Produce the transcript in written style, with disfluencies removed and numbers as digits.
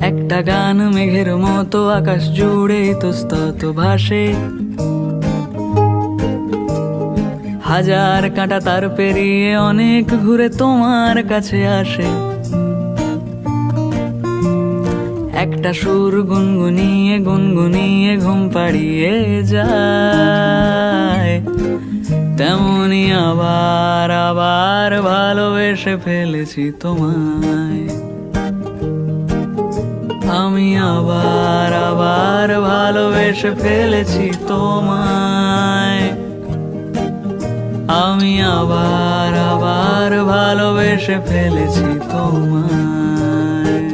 একটা গান মেঘের মতো আকাশ জুড়ে ইতস্তত ভাসে, হাজার কাঁটা তার পেরিয়ে অনেক ঘুরে তোমার কাছে আসে। একটা সুর গুনগুনিয়ে গুনগুনিয়ে ঘুম পাড়িয়ে যায়, তেমনি আবার আবার ভালোবেসে ফেলেছি তোমায়। আমি আবার আবার ভালোবেসে ফেলেছি তোমায়। আমি আবার আবার ভালোবেসে ফেলেছি তোমায়।